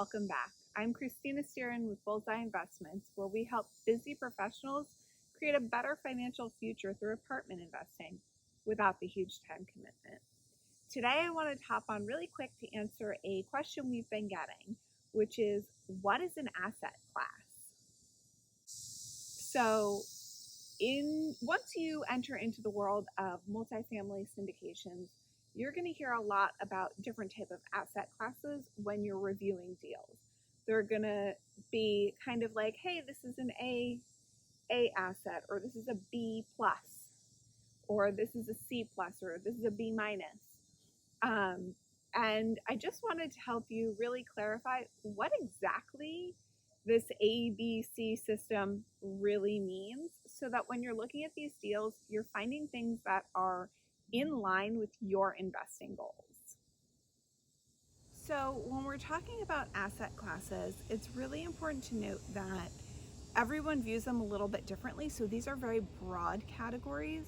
welcome back. I'm Christina Steeran with Bullseye Investments, where we help busy professionals create a better financial future through apartment investing without the huge time commitment. Today, I wanted to hop on really quick to answer a question we've been getting, which is, what is an asset class? So, once you enter into the world of multifamily syndications, you're going to hear a lot about different type of asset classes when you're reviewing deals. They're going to be kind of like, hey, this is an A asset, or this is a B plus, or this is a C plus, or this is a B minus. And I just wanted to help you really clarify what exactly this ABC system really means, so that when you're looking at these deals, you're finding things that are in line with your investing goals. So when we're talking about asset classes, it's really important to note that everyone views them a little bit differently. So these are very broad categories,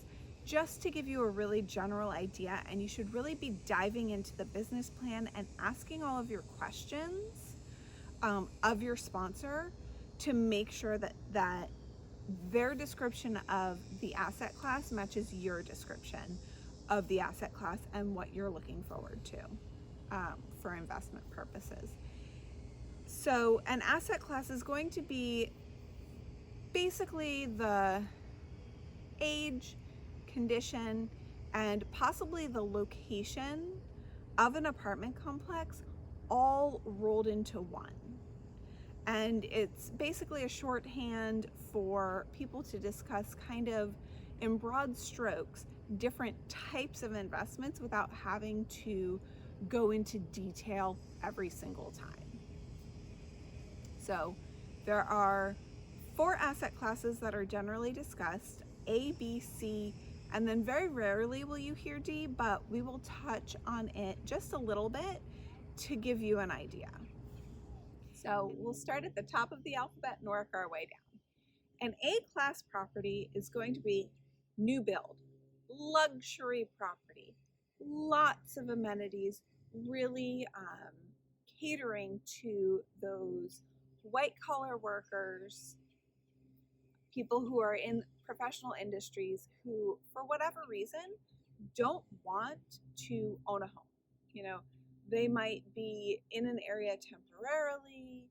just to give you a really general idea, and you should really be diving into the business plan and asking all of your questions of your sponsor to make sure that their description of the asset class matches your description of the asset class and what you're looking forward to for investment purposes. So an asset class is going to be basically the age, condition, and possibly the location of an apartment complex all rolled into one. And it's basically a shorthand for people to discuss kind of in broad strokes different types of investments without having to go into detail every single time. So there are 4 asset classes that are generally discussed: A, B, C, and then very rarely will you hear D, but we will touch on it just a little bit to give you an idea. So we'll start at the top of the alphabet and work our way down. An A-class property is going to be new build, luxury property, lots of amenities, really catering to those white-collar workers, people who are in professional industries who, for whatever reason, don't want to own a home. You know, they might be in an area temporarily,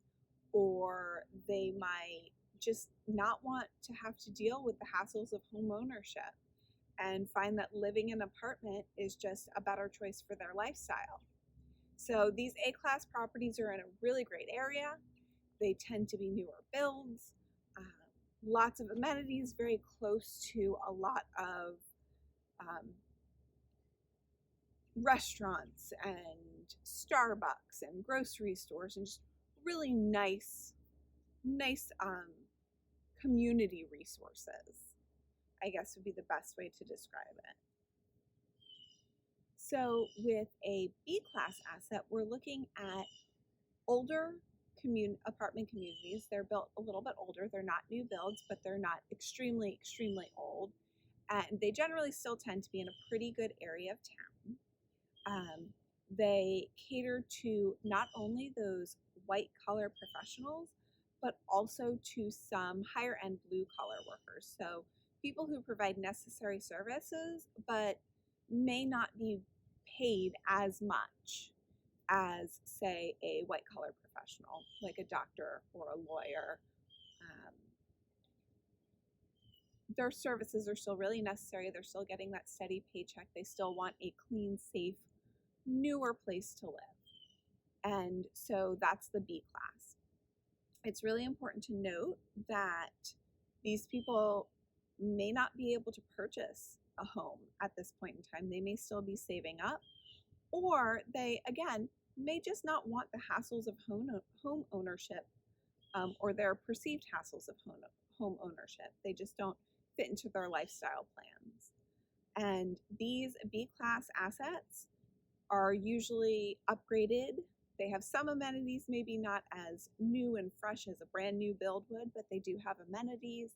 or they might just not want to have to deal with the hassles of home ownership and find that living in an apartment is just a better choice for their lifestyle. So these A-class properties are in a really great area. They tend to be newer builds, lots of amenities, very close to a lot of restaurants and Starbucks and grocery stores, and just really nice community resources, I guess would be the best way to describe it. So with a B-class asset, we're looking at older apartment communities. They're built a little bit older. They're not new builds, but they're not extremely old. And they generally still tend to be in a pretty good area of town. They cater to not only those white-collar professionals, but also to some higher-end blue-collar workers. So people who provide necessary services, but may not be paid as much as, say, a white-collar professional, like a doctor or a lawyer. Their services are still really necessary. They're still getting that steady paycheck. They still want a clean, safe, newer place to live. And so that's the B class. It's really important to note that these people may not be able to purchase a home at this point in time. They may still be saving up, or they, again, may just not want the hassles of home ownership, or their perceived hassles of home ownership. They just don't fit into their lifestyle plans. And these B-class assets are usually upgraded. They have some amenities, maybe not as new and fresh as a brand new build would, but they do have amenities,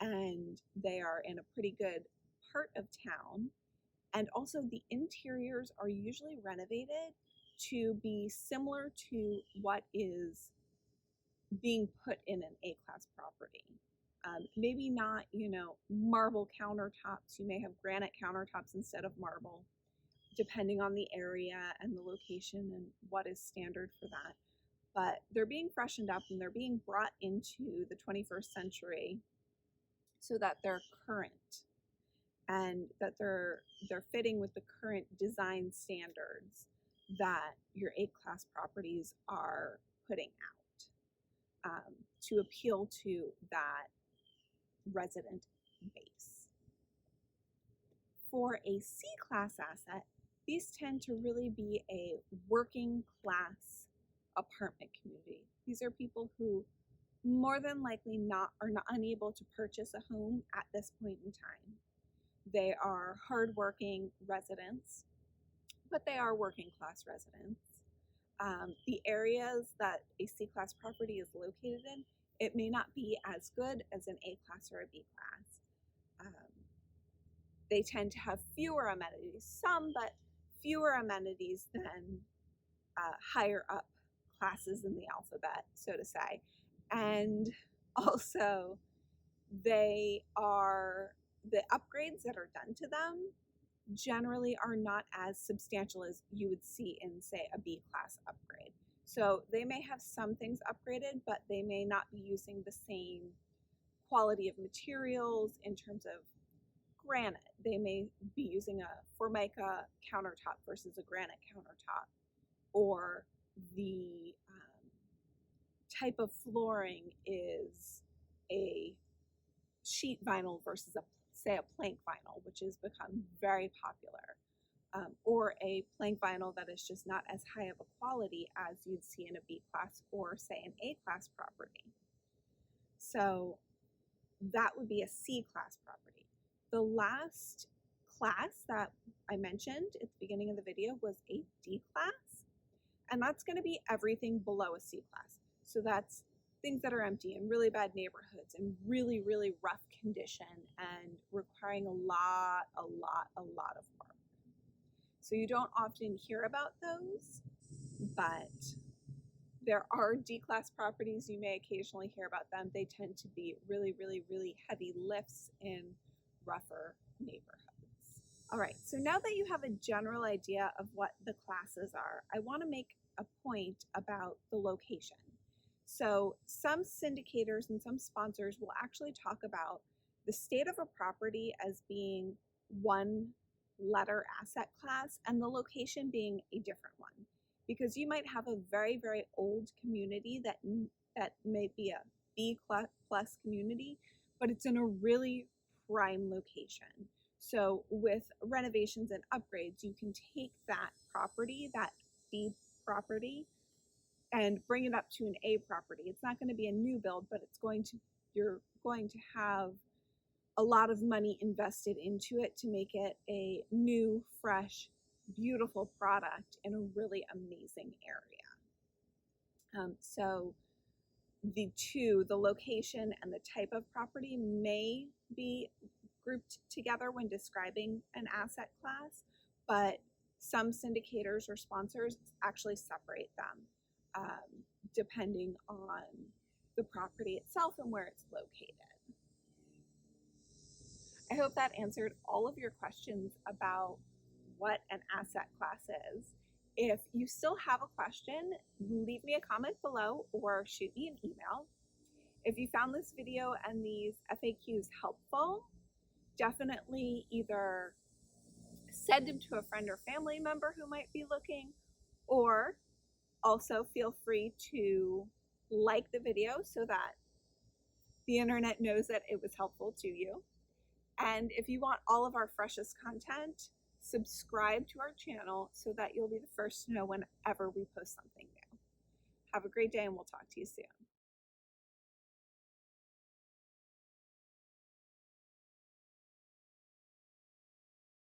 and they are in a pretty good part of town. And also the interiors are usually renovated to be similar to what is being put in an A-class property. Maybe not, marble countertops. You may have granite countertops instead of marble, depending on the area and the location and what is standard for that. But they're being freshened up and they're being brought into the 21st century so that they're current and that they're fitting with the current design standards that your A-class properties are putting out, to appeal to that resident base. For a C-class asset, these tend to really be a working class apartment community. These are people who more than likely are not unable to purchase a home at this point in time. They are hardworking residents, but they are working class residents. The areas that a C-class property is located in, it may not be as good as an A-class or a B-class. They tend to have fewer amenities, some, but fewer amenities than higher up classes in the alphabet, so to say. And also, the upgrades that are done to them generally are not as substantial as you would see in, say, a B-class upgrade. So they may have some things upgraded, but they may not be using the same quality of materials in terms of granite. They may be using a Formica countertop versus a granite countertop, or the type of flooring is a sheet vinyl versus say a plank vinyl, which has become very popular, or a plank vinyl that is just not as high of a quality as you'd see in a B-class or say an A-class property. So that would be a C-class property. The last class that I mentioned at the beginning of the video was a D-class, and that's going to be everything below a C-class. So that's things that are empty in really bad neighborhoods and really, really rough condition and requiring a lot of work. So you don't often hear about those, but there are D-class properties. You may occasionally hear about them. They tend to be really, really, really heavy lifts in rougher neighborhoods. All right, so now that you have a general idea of what the classes are, I want to make a point about the location. So some syndicators and some sponsors will actually talk about the state of a property as being one letter asset class and the location being a different one. Because you might have a very, very old community that may be a B plus community, but it's in a really prime location. So with renovations and upgrades, you can take that property, that B property, and bring it up to an A property. It's not going to be a new build, but you're going to have a lot of money invested into it to make it a new, fresh, beautiful product in a really amazing area. So the location and the type of property may be grouped together when describing an asset class, but some syndicators or sponsors actually separate them depending on the property itself and where it's located. I hope that answered all of your questions about what an asset class is. If you still have a question, leave me a comment below or shoot me an email. If you found this video and these FAQs helpful, definitely either send them to a friend or family member who might be looking, or also feel free to like the video so that the internet knows that it was helpful to you. And if you want all of our freshest content, subscribe to our channel so that you'll be the first to know whenever we post something new. Have a great day and we'll talk to you soon.